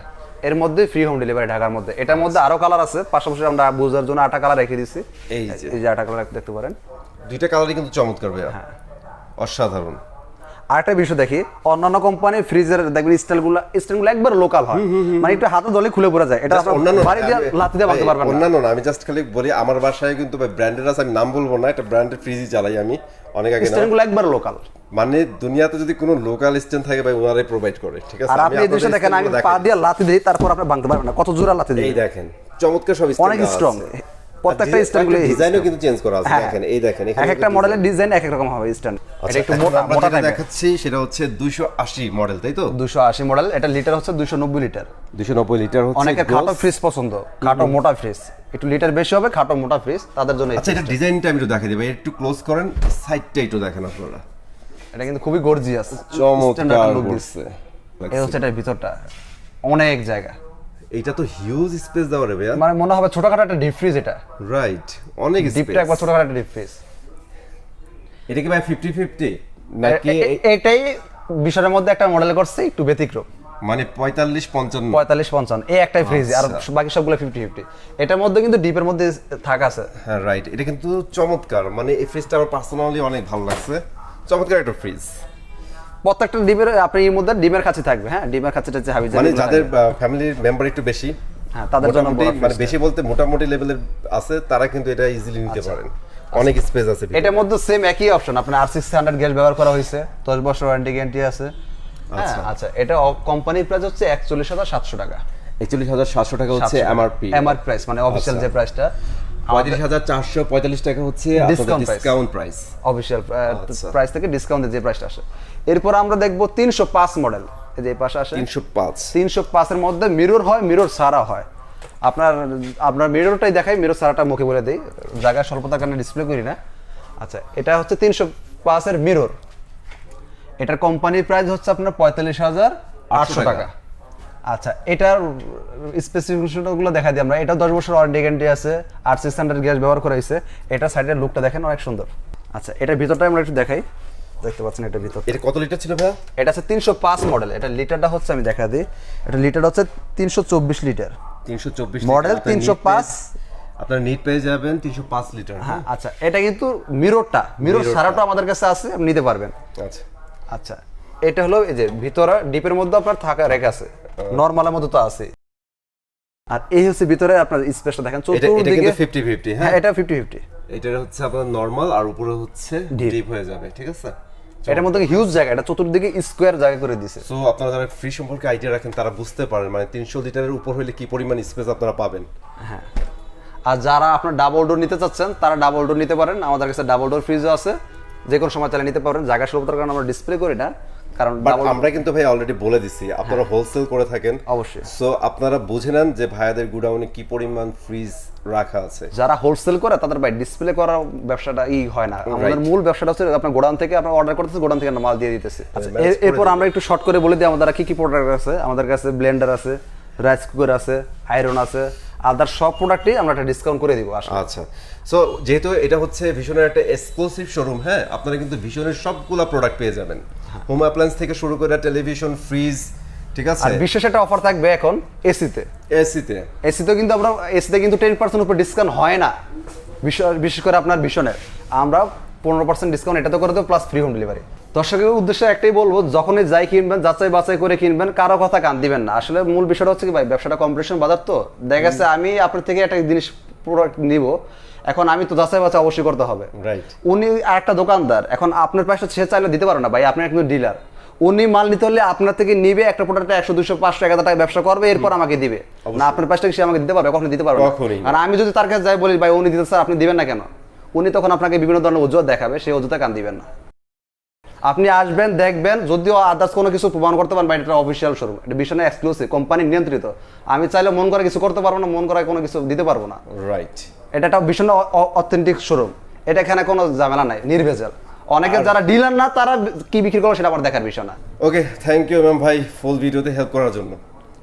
A: এর মধ্যে ফ্রি হোম ডেলিভারি ঢাকার মধ্যে। এটার মধ্যে আরো কালার আছে, পাশাপাশি আমরা বোঝার জন্য 8টা কালার রেখে দিছি।
C: এই
A: যে 8টা কালার দেখতে পারেন,
C: দুইটা কালারই কিন্তু চমৎকার ভাইয়া, অসাধারণ।
A: আরেকটা বিষয় দেখি, অন্যান্য কোম্পানি ফ্রিজের দেখবেন স্টাইলগুলো একবার লোকাল হয়, মানে একটু হাতে দলে খুলে পড়ে যায়। এটা
C: অন্যান্য
A: বাড়ি দিয়ে লাথি দিয়ে ভাঙতে পারবেন না।
C: অন্যান্য না, আমি জাস্ট খালি বলি আমার বাসায় কিন্তু ব্র্যান্ডের আছে, আমি নাম বলবো না, এটা ব্র্যান্ডের ফ্রিজই চালাই আমি অনেক আগে না।
A: স্ট্যান্ডগুলো একবার লোকাল,
C: মানে দুনিয়াতে যদি কোনো লোকাল স্ট্যান্ড থাকে ভাই ওনারাই প্রোভাইড করে, ঠিক আছে।
A: আর আপনি এই দৃশ্য দেখেন, আমি পা দিয়ে লাথি দিই, তারপর আপনি ভাঙতে পারবেন না, কত জোরে লাথি দিই।
C: এই দেখেন চমৎকার সব
A: অনেক স্ট্রং, প্রত্যেকটা স্ট্যান্ডগুলো
C: ডিজাইনও কিন্তু চেঞ্জ করা আছে, দেখেন এই দেখেন
A: এক একটা মডেলের ডিজাইন এক এক রকম হবে স্ট্যান্ড। এটা একটু মোটা
C: আমরা
A: মোটা
C: যেটা দেখাচ্ছি সেটা হচ্ছে 280 মডেল, তাই তো?
A: 280 মডেল, এটা লিটার হচ্ছে 290 লিটার।
C: 290 লিটার হচ্ছে।
A: অনেকের খাটো ফ্রিজ পছন্দ, খাটো মোটা ফ্রিজ, একটু লিটার বেশি হবে, খাটো মোটা ফ্রিজ, তাদের জন্য।
C: আচ্ছা, এটা ডিজাইনটা আমি একটু দেখাই দেব, একটু ক্লোজ করেন, সাইডটা একটু দেখেন আপনারা।
A: এটা কিন্তু খুবই গর্জিয়াস,
C: চমৎকার করছে।
A: এই হচ্ছে এটার ভিতরটা, অনেক জায়গা।
C: এইটা তো হিউজ স্পেস দেওয়া রে ভাইয়া,
A: মানে মনে হবে ছোটখাটো একটা ডিপ ফ্রিজ। এটা
C: রাইট, অনেক স্পেস।
A: ডিপটা একবার ছোটখাটো একটা ডিপ ফ্রিজ।
C: এটা কি ভাই 50-50 নাকি?
A: এটাই বিষয়ের মধ্যে একটা মডেল করছে একটু ব্যতিক্রম,
C: মানে 45-55
A: 45-55 এই একটাই ফ্রিজ, আর বাকি সবগুলো 50-50। এটার মধ্যে কিন্তু ডিপের মধ্যে থাক আছে।
C: হ্যাঁ রাইট, এটা কিন্তু চমৎকার, মানে এই ফ্রিজটা আমার পার্সোনালি অনেক ভালো লাগছে, চমৎকার একটা ফ্রিজ।
A: প্রত্যেকটা ডিমের আপনি এর মধ্যে ডিমের কাছে থাকবে, হ্যাঁ, ডিমের কাছেটা হচ্ছে হাবি,
C: মানে যাদের ফ্যামিলির মেম্বার একটু বেশি,
A: হ্যাঁ, তাদের জন্য
C: মানে বেশি বলতে মোটামুটি লেভেলের আছে, তারা কিন্তু এটা ইজিলি নিতে পারেন, অনেক স্পেস আছে।
A: এটার মধ্যে সেম একই অপশন, আপনার R600 গ্যাস ব্যবহার করা হয়েছে, 10 বছর ওয়ারেন্টি গ্যারান্টি আছে। আচ্ছা, এটা কোম্পানির প্রাইস হচ্ছে 41,700 টাকা।
C: 41,700 টাকা হচ্ছে এমআরপি
A: প্রাইস, মানে অফিশিয়াল যে প্রাইসটা।
C: 35,445 টাকা হচ্ছে ডিসকাউন্ট প্রাইস,
A: অফিশিয়াল প্রাইস থেকে ডিসকাউন্টে যে প্রাইসটা আসে। এরপর আমরা দেখব 305 মডেল, এই যে পাশে আসে 305 এর মধ্যে মিরর হয়, মিরর ছাড়া হয়। আপনার মিররটাই দেখাই, মিরর ছাড়াটা মুখে বলে দেই, জায়গা স্বল্পতার কারণে ডিসপ্লে করি না। আচ্ছা, এটা হচ্ছে 305 এর মিরর। এটার কোম্পানির প্রাইস হচ্ছে আপনার 45,800 টাকা। আচ্ছা, এটার স্পেসিফিকেশনগুলো দেখা দিই আমরা। এটা 10 বছর ওয়ারেন্টি গ্যারান্টি আছে, R600 গ্যাস ব্যবহার করা হয়েছে। এটা সাইডের লুকটা দেখেন, অনেক সুন্দর। আচ্ছা, এটার ভিতরটা আমরা একটু দেখাই, দেখতে পাচ্ছেন এটা ভিতর।
C: এটা কত লিটার ছিল ভাই?
A: এটা হচ্ছে 305 মডেল, এটা লিটারটা হচ্ছে আমি দেখা দিই, এটা লিটার হচ্ছে 324 লিটার
C: 324
A: মডেল, 305
C: আপনার নিট পেয়ে যাবেন 305 লিটার।
A: হ্যাঁ, আচ্ছা, এটা কিন্তু মিরর সারাটা আমাদের কাছে আছে, আপনি নিতে পারবেন।
C: আচ্ছা
A: আচ্ছা, এটা হলো এই যে ভিতরে ডিপের মধ্যে আপনার থাকা রেখা আছে, নরমালের মধ্যে তো আছে। আর এই হচ্ছে ভিতরে আপনার স্পেসটা দেখেন,
C: এটা কিন্তু 50-50,
A: হ্যাঁ, এটা 50-50।
C: এটা হচ্ছে আপনার নরমাল আর উপরে হচ্ছে ডিপ হয়ে যাবে, ঠিক আছে।
A: এটার মধ্যে হিউজ জায়গা, এটা চতুর্দিকে স্কোয়ার জায়গা করে দিয়েছে।
C: সো আপনারা যারা ফ্রি সম্পর্কে আইডিয়া রাখেন তারা বুঝতে পারেন মানে 300 লিটারের উপর হলে কি পরিমাণ স্পেস আপনারা পাবেন।
A: হ্যাঁ, আর যারা আপনার ডাবল ডোর নিতে চাচ্ছেন তারা ডাবল ডোর নিতে পারেন, আমাদের কাছে ডাবল ডোর ফ্রিজও আছে, যে কোনো সময় চালিয়ে নিতে পারেন। জায়গা স্বল্পতার কারণে আমরা ডিসপ্লে করি না, কারণ
C: আমরা কিন্তু ভাই অলরেডি বলে দিছি আপনারা হোলসেল করে থাকেন
A: অবশ্যই।
C: সো আপনারা বুঝে নেন যে ভাইয়াদের গুডাউনে কি পরিমাণ ফ্রিজ রাখা আছে।
A: যারা হোলসেল করে তাদের ভাই ডিসপ্লে করার ব্যবসাটা হয় না, আমাদের মূল ব্যবসাটা হচ্ছে আপনার গোডাউন থেকে আপনার অর্ডার করতেছে, গোডাউন থেকে আমরা মাল দিয়ে দিতেছি। এরপর আমরা একটু শর্ট করে বলে দিই আমাদের কি কি প্রোডাক্ট আছে। আমাদের কাছে ব্লেন্ডার আছে, রাইস কুকার আছে, আয়রন আছে, আদার সব প্রোডাক্টই আমরা একটা ডিসকাউন্ট করে দিব আসলে।
C: আচ্ছা, সো যেহেতু এটা হচ্ছে ভীষণের একটা এক্সক্লুসিভ শোরুম, হ্যাঁ, আপনারা কিন্তু ভীষণের সবগুলা প্রোডাক্ট পেয়ে যাবেন, হোম অ্যাপ্লায়েন্স থেকে শুরু করে টেলিভিশন, ফ্রিজ, ঠিক আছে।
A: আর বিশেষ একটা অফার থাকবে এখন এসিতে। এসিতে কিন্তু আমরা এসিতে কিন্তু 10% উপর ডিসকাউন্ট হয় না, বিশেষ করে আপনার ভীষণের আমরা 15% ডিসকাউন্ট এটাতে করে দেবো, প্লাস ফ্রি হোম ডেলিভারি। দর্শকের উদ্দেশ্যে একটাই বলবো, যখনই যাই কিনবেন যাচাই বাছাই করে কিনবেন, কারো কথা কান দিবেন না। আসলে মূল বিষয়টা হচ্ছে কি ভাই, ব্যবসাটা কম্পিটিশন বাজার, তো দেখা গেছে আমি আপনার থেকে একটা জিনিস প্রোডাক্ট নিব, এখন আমি তো যাচাই বাছাই অবশ্যই করতে হবে,
C: রাইট।
A: উনি আরেকটা দোকানদার, এখন আপনার প্রাইসটা সে চাইলে দিতে পারে না ভাই, আপনি একজন ডিলার, উনি মাল নিতে হলে আপনার থেকে নিবে, একটা প্রোডাক্টে 100, 200, 500, 1000 টাকা ব্যবসা করবে, এরপর আমাকে দিবে না। আপনার প্রাইসটা সে আমাকে দিতে পারবে? কখনো দিতে পারবে না। আর আমি যদি তার কাছে যাই বলি ভাই উনি দিতে স্যার, আপনি দিবেন না কেন, উনি তখন আপনাকে বিভিন্ন ধরনের অজুহাত দেখাবে, সেই অজুহাতে কান দিবেন না। আপনি আসবেন, দেখবেন, যদিও আদার্স কোনো কিছু প্রমাণ করতে পারেন, এটা অফিসিয়াল শোরুম, এটা ভীষণ এক্সক্লুসিভ, কোম্পানি নিয়ন্ত্রিত। আমি চাইলে মন করে কিছু করতে পারবো না, মন করায় কোনো কিছু দিতে পারবো না,
C: রাইট।
A: এটা একটা ভীষণ অথেন্টিক শোরুম, এটা এখানে কোনো ঝামেলা নাই, নির্ভেজাল। অনেকে যারা ডিলার না তারা কি বিক্রি করবে সেটা আমার দেখার বিষয় না।
C: ওকে, থ্যাংক ইউ ম্যাম ভাই ফুল ভিডিওতে হেল্প করার জন্য।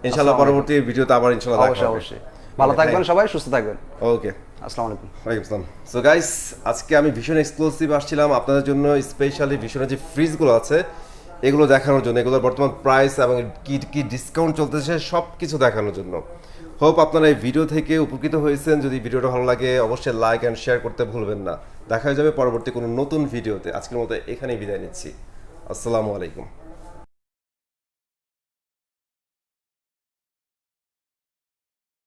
C: ইনশাআল্লাহ পরবর্তী ভিডিওতে আবার ইনশাআল্লাহ দেখা হবে।
A: অবশ্যই ভালো থাকবেন সবাই, সুস্থ থাকবেন।
C: ওকে,
A: আসসালামু আলাইকুম।
C: ওয়ালাইকুম আসসালাম। সো গাইস, আজকে আমি ভীষণ এক্সক্লুসিভ আসছিলাম আপনাদের জন্য, স্পেশালি ভীষণের যে ফ্রিজগুলো আছে এগুলো দেখানোর জন্য, এগুলোর বর্তমান প্রাইস এবং কি কি ডিসকাউন্ট চলতেছে সব কিছু দেখানোর জন্য। হোপ আপনারা এই ভিডিও থেকে উপকৃত হয়েছেন। যদি ভিডিওটা ভালো লাগে অবশ্যই লাইক অ্যান্ড শেয়ার করতে ভুলবেন না। দেখা যাবে পরবর্তী কোনো নতুন ভিডিওতে। আজকের মতো এখানেই বিদায় নিচ্ছি। আসসালামু আলাইকুম।